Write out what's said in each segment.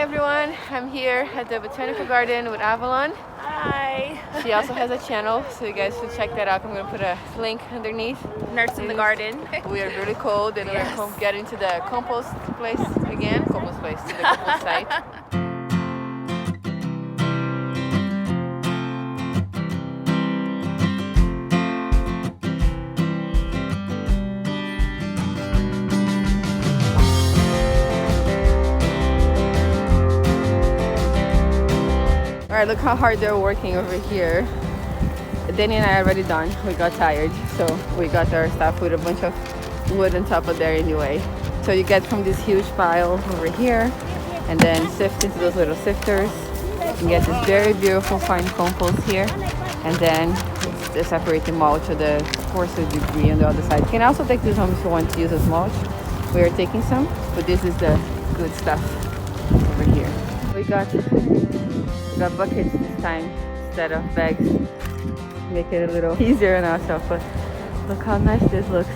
Everyone, I'm here at the Botanical Garden with Avalon. Hi. She also has a channel, so you guys should check that out. I'm going to put a link underneath. Nurse in the garden. We are really cold and Yes. we're getting to the compost place again. Compost place, to the compost site. Alright, look how hard they're working over here. Danny and I are already done. We got tired, so we got our stuff with a bunch of wood on top of there anyway. So you get from this huge pile over here and then sift into those little sifters and get this very beautiful fine compost here, and then the separating mulch or the coarser debris on the other side. You can also take this home if you want to use as mulch. We are taking some, but this is the good stuff over here. We got buckets this time instead of bags. Make it a little easier on ourselves, but look how nice this looks.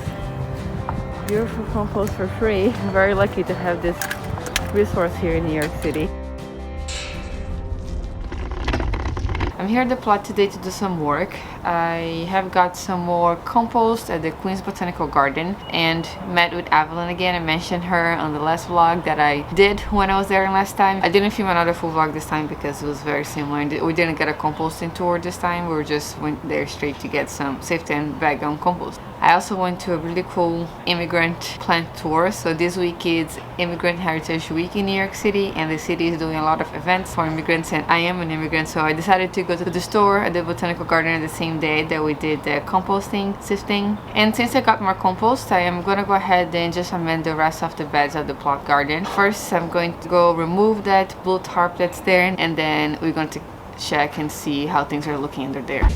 Beautiful compost for free. I'm very lucky to have this resource here in New York City. I'm here at the plot today to do some work. I have got some more compost at the Queen's Botanical Garden and met with Avalon again. I mentioned her on the last vlog that I did when I was there last time. I didn't film another full vlog this time because it was very similar, and we didn't get a composting tour this time. We just went there straight to get some safety and bag on compost. I also went to a really cool immigrant plant tour. So this week is Immigrant Heritage Week in New York City, and the city is doing a lot of events for immigrants, and I am an immigrant, so I decided to go to the store at the Botanical Garden the same day that we did the composting, sifting. And since I got more compost, I am gonna go ahead and just amend the rest of the beds of the plot garden. First, I'm going to go remove that blue tarp that's there, and then we're going to check and see how things are looking under there.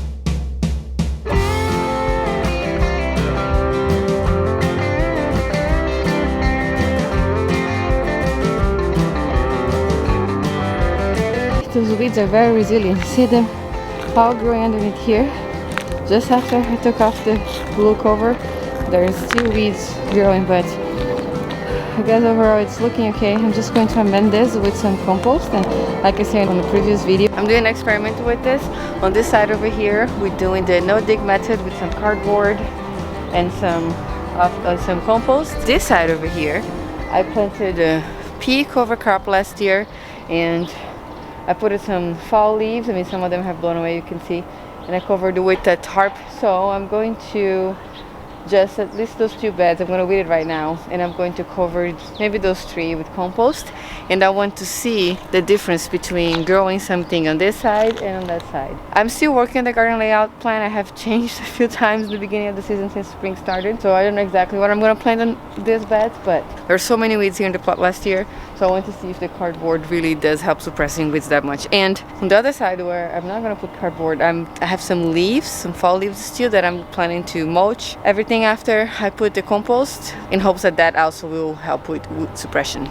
Those weeds are very resilient. See them all growing underneath here. Just after I took off the blue cover, there's still weeds growing, but I guess overall it's looking okay. I'm just going to amend this with some compost, and like I said on the previous video, I'm doing an experiment with this. On this side over here, we're doing the no-dig method with some cardboard and some compost. This side over here, I planted a pea cover crop last year, and I put some fall leaves. I mean, some of them have blown away, you can see, and I covered it with a tarp. So I'm going to just at least those two beds, I'm going to weed it right now, and I'm going to cover maybe those three with compost. And I want to see the difference between growing something on this side and on that side. I'm still working on the garden layout plan. I have changed a few times in the beginning of the season since spring started, so I don't know exactly what I'm going to plant on this bed, but there's so many weeds here in the plot last year, so I want to see if the cardboard really does help suppressing weeds that much. And on the other side, where I'm not going to put cardboard, I have some leaves, some fall leaves still, that I'm planning to mulch everything after I put the compost, in hopes that that also will help with wood suppression.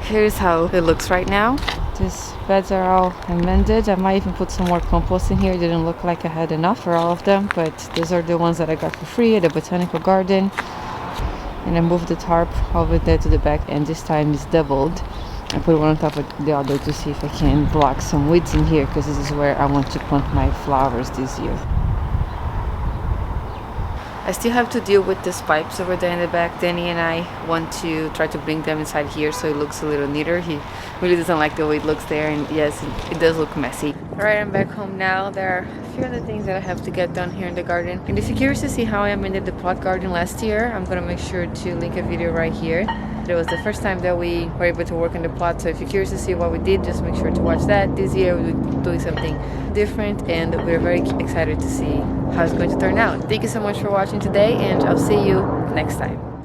Here's how it looks right now. These beds are all amended. I might even put some more compost in here. It didn't look like I had enough for all of them, but these are the ones that I got for free at the Botanical Garden. And I moved the tarp over there to the back, and this time it's doubled. I put one on top of the other to see if I can block some weeds in here, because this is where I want to plant my flowers this year. I still have to deal with these pipes over there in the back. Danny and I want to try to bring them inside here so it looks a little neater. He really doesn't like the way it looks there, and yes, it does look messy. Alright, I'm back home now. There are a few other things that I have to get done here in the garden. And if you're curious to see how I amended the plot garden last year, I'm gonna make sure to link a video right here. It was the first time that we were able to work in the plot, so if you're curious to see what we did, just make sure to watch that. This year we're doing something different, and we're very excited to see how it's going to turn out. Thank you so much for watching today, and I'll see you next time.